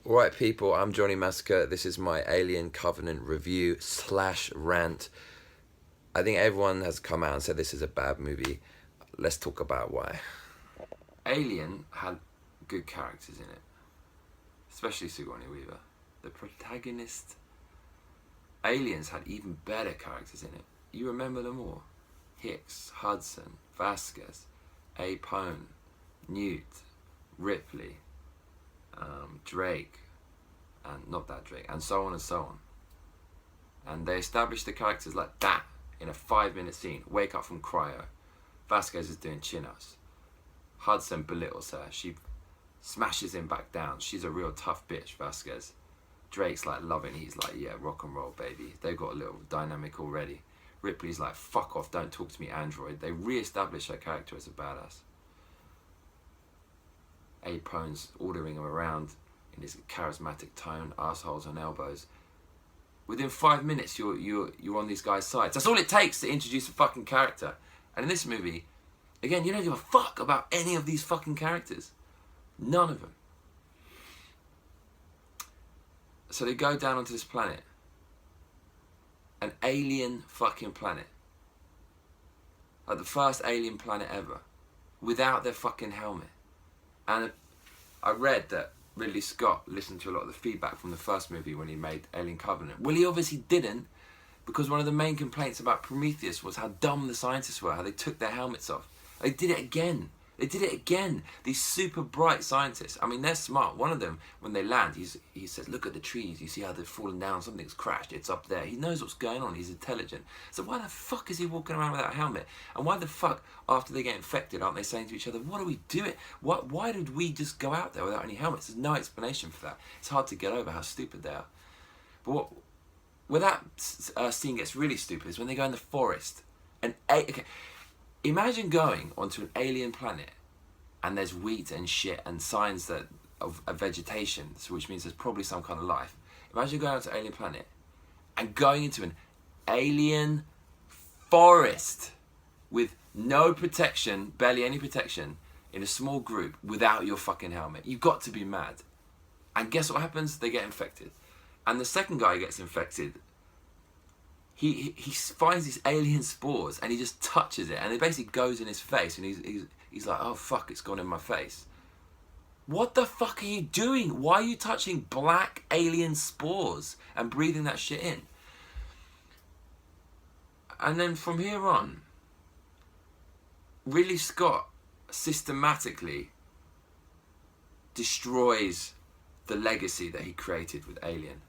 Alright people, I'm Johnny Massacre. This is my Alien Covenant review / rant. I think everyone has come out and said this is a bad movie. Let's talk about why. Alien had good characters in it, especially Sigourney Weaver. The protagonist. Aliens had even better characters in it. You remember them all. Hicks, Hudson, Vasquez, Apone, Newt, Ripley, Drake, and not that Drake, and so on and so on. And they established the characters like that in a 5-minute scene. Wake up from cryo. Vasquez is doing chin-ups. Hudson belittles her. She smashes him back down. She's a real tough bitch, Vasquez. Drake's like loving it. He's like, yeah, rock and roll, baby. They've got a little dynamic already. Ripley's like, fuck off, don't talk to me, android. They re-establish her character as a badass. Apone's ordering him around in his charismatic tone, assholes on elbows. Within 5 minutes, you're on these guys' sides. That's all it takes to introduce a fucking character. And in this movie, again, you don't give a fuck about any of these fucking characters. None of them. So they go down onto this planet. An alien fucking planet. Like the first alien planet ever. Without their fucking helmet. And I read that Ridley Scott listened to a lot of the feedback from the first movie when he made Alien Covenant. Well, he obviously didn't, because one of the main complaints about Prometheus was how dumb the scientists were, how they took their helmets off. They did it again. They did it again. These super bright scientists. I mean, they're smart. One of them, when they land, he says, look at the trees. You see how they've fallen down? Something's crashed. It's up there. He knows what's going on. He's intelligent. So why the fuck is he walking around without a helmet? And why the fuck, after they get infected, aren't they saying to each other, what are we doing? Why did we just go out there without any helmets? There's no explanation for that. It's hard to get over how stupid they are. But where that scene gets really stupid is when they go in the forest. Okay. Imagine going onto an alien planet and there's wheat and shit and signs of vegetation, so which means there's probably some kind of life. Imagine going onto an alien planet and going into an alien forest with no protection, barely any protection, in a small group without your fucking helmet. You've got to be mad. And guess what happens? They get infected. And the second guy gets infected. He finds these alien spores and he just touches it and it basically goes in his face and he's like, oh fuck, it's gone in my face. What the fuck are you doing? Why are you touching black alien spores and breathing that shit in? And then from here on, Ridley Scott systematically destroys the legacy that he created with Alien.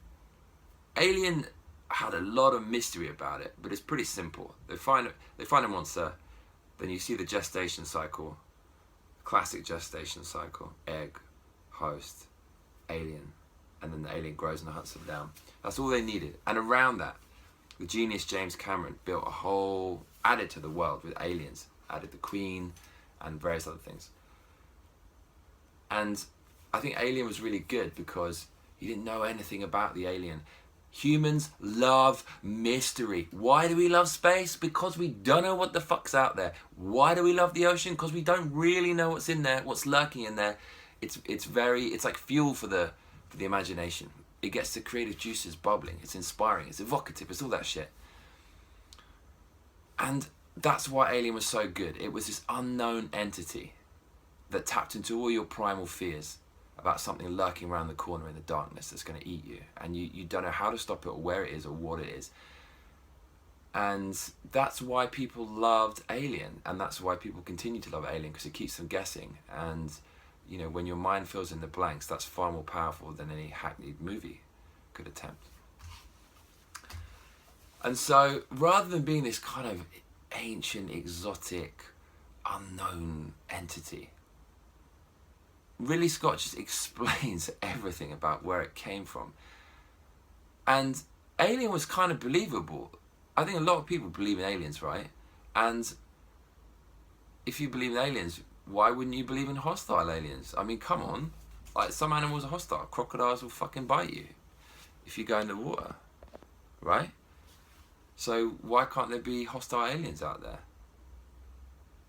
Alien had a lot of mystery about it, but it's pretty simple. They find a monster, then you see the gestation cycle, classic gestation cycle, egg, host, alien, and then the alien grows and hunts them down. That's all they needed. And around that, the genius James Cameron built a whole, added to the world with aliens, added the Queen and various other things. And I think Alien was really good because you didn't know anything about the alien. Humans love mystery. Why do we love space? Because we don't know what the fuck's out there. Why do we love the ocean? Because we don't really know what's in there, what's lurking in there. It's like fuel for the imagination. It gets the creative juices bubbling. It's inspiring. It's evocative. It's all that shit. And that's why Alien was so good. It was this unknown entity that tapped into all your primal fears about something lurking around the corner in the darkness that's going to eat you, and you don't know how to stop it or where it is or what it is. And that's why people loved Alien, and that's why people continue to love Alien, because it keeps them guessing. And you know, when your mind fills in the blanks, that's far more powerful than any hackneyed movie could attempt. And so rather than being this kind of ancient, exotic, unknown entity, Ridley Scott just explains everything about where it came from. And Alien was kind of believable. I think a lot of people believe in aliens, right? And if you believe in aliens, why wouldn't you believe in hostile aliens? I mean, come on. Like, some animals are hostile. Crocodiles will fucking bite you if you go in the water, right? So why can't there be hostile aliens out there?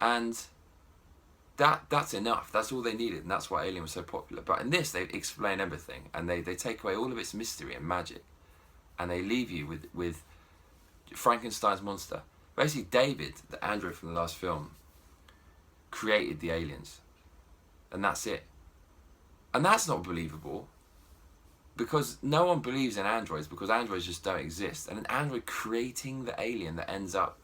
And that's enough. That's all they needed, and that's why Alien was so popular. But in this, they explain everything, and they take away all of its mystery and magic, and they leave you with Frankenstein's monster. Basically, David, the android from the last film, created the aliens, and that's it. And that's not believable, because no one believes in androids, because androids just don't exist. And an android creating the alien that ends up,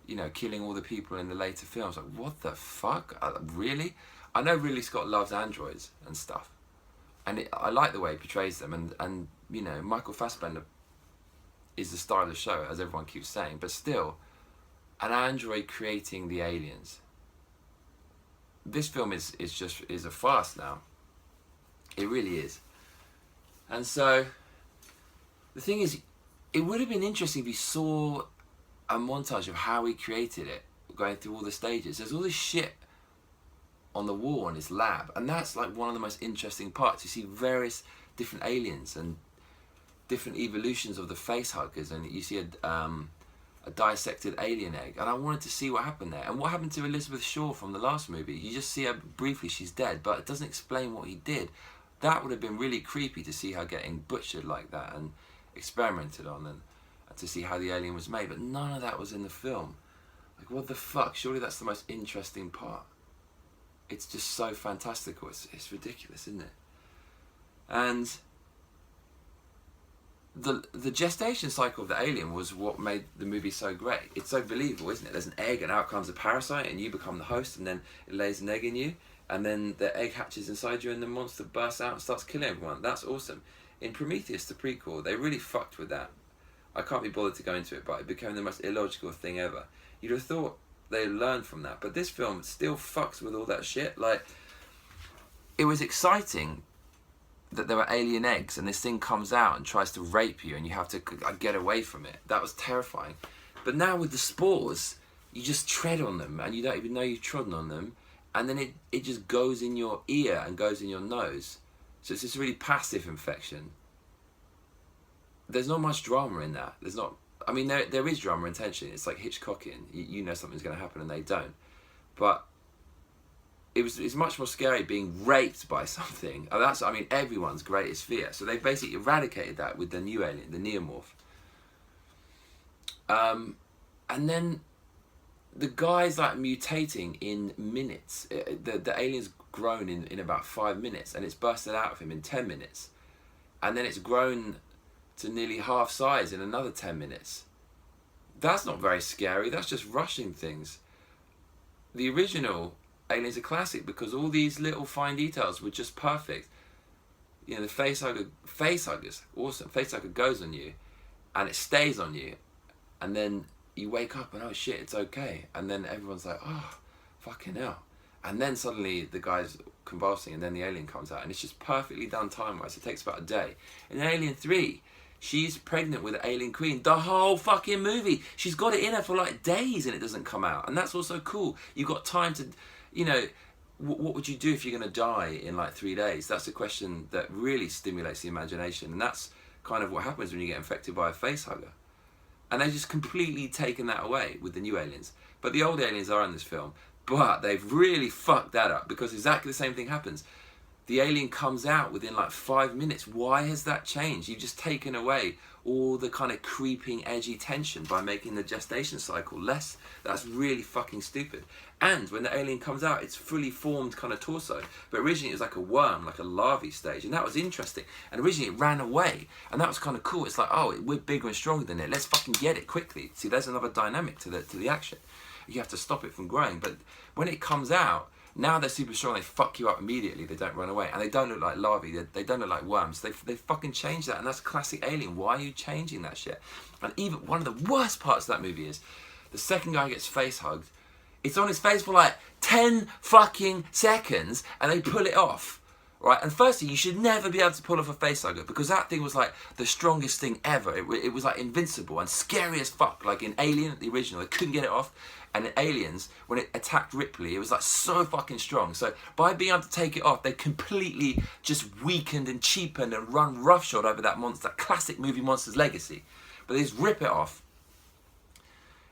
you know, killing all the people in the later films. Like, what the fuck? Really? I know Ridley Scott loves androids and stuff, and I like the way he portrays them, and you know, Michael Fassbender is the star of the show, as everyone keeps saying, but still, an android creating the aliens. This film is a farce now. It really is. And so, the thing is, it would have been interesting if you saw a montage of how he created it, going through all the stages. There's all this shit on the wall in his lab, and that's like one of the most interesting parts. You see various different aliens and different evolutions of the face huggers, and you see a dissected alien egg, and I wanted to see what happened there. And what happened to Elizabeth Shaw from the last movie? You just see her briefly, she's dead, but it doesn't explain what he did. That would have been really creepy to see her getting butchered like that and experimented on, and to see how the alien was made, but none of that was in the film. Like, what the fuck? Surely that's the most interesting part. It's just so fantastical. It's ridiculous, isn't it? And the gestation cycle of the alien was what made the movie so great. It's so believable, isn't it? There's an egg, and out comes a parasite, and you become the host, and then it lays an egg in you, and then the egg hatches inside you, and the monster bursts out and starts killing everyone. That's awesome. In Prometheus, the prequel, they really fucked with that. I can't be bothered to go into it, but it became the most illogical thing ever. You'd have thought they learned from that, but this film still fucks with all that shit. Like, it was exciting that there were alien eggs, and this thing comes out and tries to rape you, and you have to get away from it. That was terrifying. But now with the spores, you just tread on them, and you don't even know you've trodden on them, and then it just goes in your ear and goes in your nose. So it's this really passive infection. There's not much drama in that. There's not. I mean, there is drama intentionally. It's like Hitchcockian. You know something's going to happen and they don't. But it's much more scary being raped by something. That's, I mean, everyone's greatest fear. So they basically eradicated that with the new alien, the neomorph. And then the guy's like mutating in minutes. The alien's grown in about 5 minutes, and it's bursted out of him in 10 minutes. And then it's grown to nearly half size in another 10 minutes. That's not very scary. That's just rushing things. The original Alien's a classic because all these little fine details were just perfect. You know, the facehuggers, awesome. Facehugger goes on you, and it stays on you, and then you wake up and oh shit, it's okay. And then everyone's like, oh, fucking hell. And then suddenly the guy's convulsing, and then the alien comes out, and it's just perfectly done time-wise. It takes about a day. In Alien 3, she's pregnant with the alien queen. The whole fucking movie. She's got it in her for like days and it doesn't come out. And that's also cool. You've got time to, you know, what would you do if you're going to die in like 3 days? That's a question that really stimulates the imagination. And that's kind of what happens when you get infected by a facehugger. And they've just completely taken that away with the new aliens. But the old aliens are in this film. But they've really fucked that up because exactly the same thing happens. The alien comes out within like 5 minutes. Why has that changed? You've just taken away all the kind of creeping, edgy tension by making the gestation cycle less. That's really fucking stupid. And when the alien comes out, it's fully formed kind of torso. But originally it was like a worm, like a larvae stage. And that was interesting. And originally it ran away. And that was kind of cool. It's like, oh, we're bigger and stronger than it. Let's fucking get it quickly. See, there's another dynamic to the action. You have to stop it from growing. But when it comes out, now they're super strong, they fuck you up immediately, they don't run away. And they don't look like larvae, they don't look like worms. They fucking changed that, and that's classic Alien. Why are you changing that shit? And even one of the worst parts of that movie is, the second guy gets face hugged, it's on his face for like 10 fucking seconds, and they pull it off. Right, and firstly, you should never be able to pull off a facehugger because that thing was like the strongest thing ever. It was like invincible and scary as fuck. Like in Alien, the original, they couldn't get it off. And in Aliens, when it attacked Ripley, it was like so fucking strong. So by being able to take it off, they completely just weakened and cheapened and run roughshod over that monster, that classic movie monster's legacy. But they just rip it off.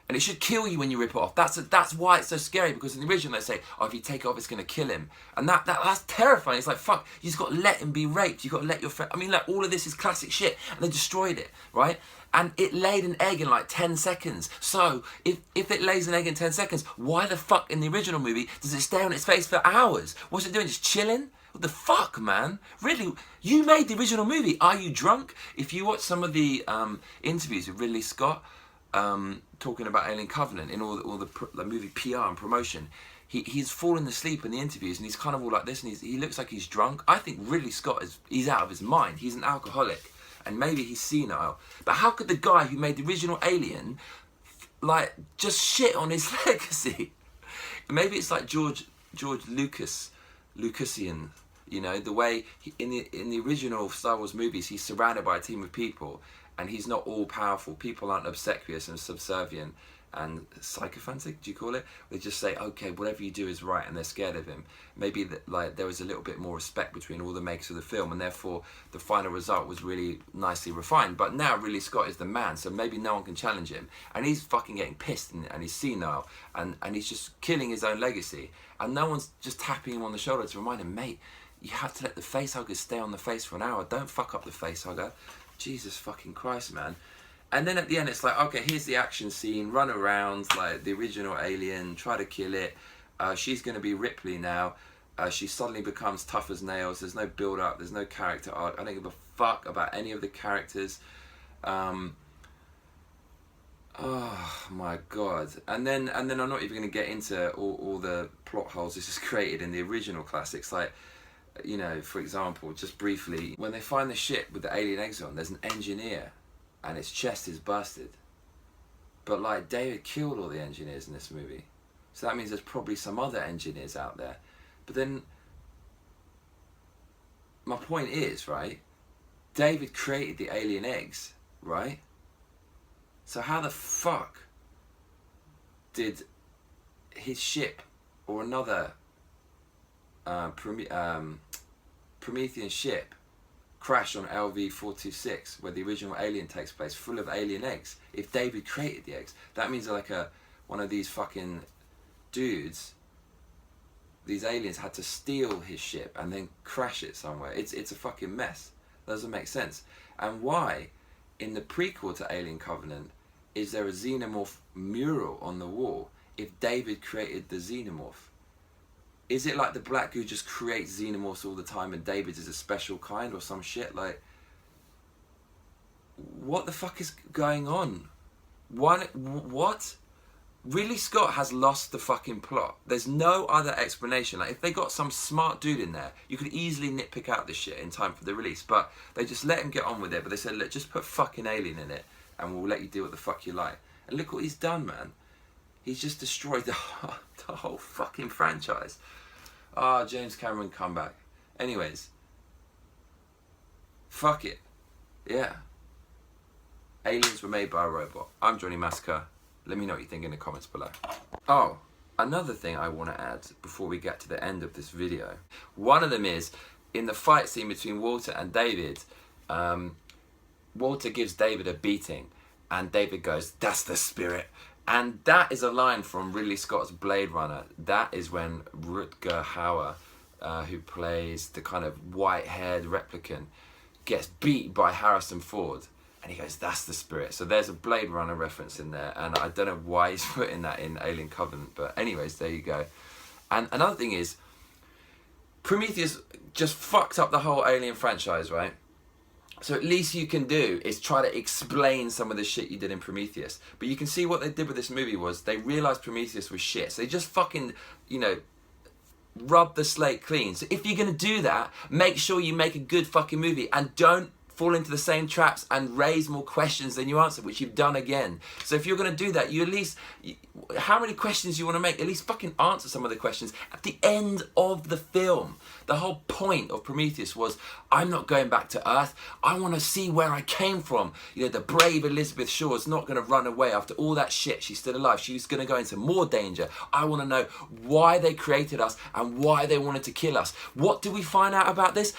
And it should kill you when you rip it off. That's why it's so scary, because in the original they say, oh, if you take it off, it's going to kill him. And that's terrifying. It's like, fuck, you just got to let him be raped. You got to let your friend... I mean, like, all of this is classic shit. And they destroyed it, right? And it laid an egg in like 10 seconds. So, if it lays an egg in 10 seconds, why the fuck in the original movie does it stay on its face for hours? What's it doing, just chilling? What the fuck, man? Really? You made the original movie. Are you drunk? If you watch some of the interviews with Ridley Scott, talking about Alien Covenant in all the movie PR and promotion, he's fallen asleep in the interviews, and he's kind of all like this, and he looks like he's drunk. I think Ridley Scott he's out of his mind. He's an alcoholic, and maybe he's senile. But how could the guy who made the original Alien like just shit on his legacy? Maybe it's like George Lucasian, you know, the way in the original Star Wars movies, he's surrounded by a team of people, and he's not all powerful. People aren't obsequious and subservient and sycophantic, do you call it? They just say, okay, whatever you do is right, and they're scared of him. Maybe like there was a little bit more respect between all the makers of the film, and therefore the final result was really nicely refined. But now Ridley Scott is the man, so maybe no one can challenge him, and he's fucking getting pissed, and he's senile, and he's just killing his own legacy, and no one's just tapping him on the shoulder to remind him, mate, you have to let the facehuggers stay on the face for an hour. Don't fuck up the facehugger. Jesus fucking Christ, man. And then at the end, it's like, okay, here's the action scene. Run around like the original Alien. Try to kill it. She's going to be Ripley now. She suddenly becomes tough as nails. There's no build-up. There's no character arc. I don't give a fuck about any of the characters. Oh my God. And then I'm not even going to get into all the plot holes this has created in the original classics. Like, you know, for example, just briefly, when they find the ship with the alien eggs on, there's an engineer and its chest is busted. But like, David killed all the engineers in this movie, so that means there's probably some other engineers out there. But then my point is, right, David created the alien eggs, right? So how the fuck did his ship or another Promethean ship crash on LV-426, where the original Alien takes place, full of alien eggs? If David created the eggs, that means like one of these fucking dudes, these aliens had to steal his ship and then crash it somewhere. It's a fucking mess. Doesn't make sense. And why, in the prequel to Alien Covenant, is there a xenomorph mural on the wall if David created the xenomorph? Is it like the black goo just creates xenomorphs all the time and David's is a special kind or some shit? Like, what the fuck is going on? What? Ridley Scott has lost the fucking plot. There's no other explanation. Like, if they got some smart dude in there, you could easily nitpick out this shit in time for the release. But they just let him get on with it. But they said, look, just put fucking Alien in it and we'll let you do what the fuck you like. And look what he's done, man. He's just destroyed the whole fucking franchise. Ah, James Cameron, come back. Anyways. Fuck it. Yeah. Aliens were made by a robot. I'm Johnny Massacre. Let me know what you think in the comments below. Oh, another thing I want to add before we get to the end of this video. One of them is, in the fight scene between Walter and David, Walter gives David a beating, and David goes, "That's the spirit." And that is a line from Ridley Scott's Blade Runner. That is when Rutger Hauer, who plays the kind of white-haired replicant, gets beat by Harrison Ford. And he goes, "That's the spirit." So there's a Blade Runner reference in there. And I don't know why he's putting that in Alien Covenant. But anyways, there you go. And another thing is, Prometheus just fucked up the whole Alien franchise, right? So at least you can do is try to explain some of the shit you did in Prometheus. But you can see what they did with this movie was they realised Prometheus was shit. So they just fucking, you know, rub the slate clean. So if you're going to do that, make sure you make a good fucking movie and don't fall into the same traps and raise more questions than you answer, which you've done again. So if you're going to do that, you at least, how many questions you want to make, at least fucking answer some of the questions at the end of the film. The whole point of Prometheus was, I'm not going back to Earth. I want to see where I came from. You know, the brave Elizabeth Shaw is not going to run away after all that shit. She's still alive. She's going to go into more danger. I want to know why they created us and why they wanted to kill us. What do we find out about this?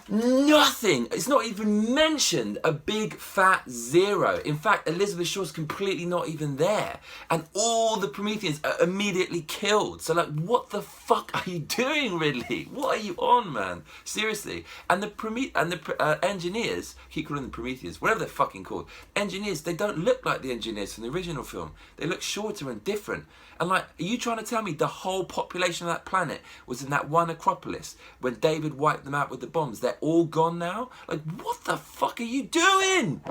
Nothing. It's not even mentioned a big fat zero. In fact, Elizabeth Shaw's completely not even there. And all the Prometheans are immediately killed. So like, what the fuck are you doing, Ridley? What are you on, man? Seriously. And the engineers, keep calling them Prometheans, whatever they're fucking called, engineers, they don't look like the engineers from the original film. They look shorter and different. And like, are you trying to tell me the whole population of that planet was in that one Acropolis when David wiped them out with the bombs? They're all gone now? Like, what the fuck are you doing?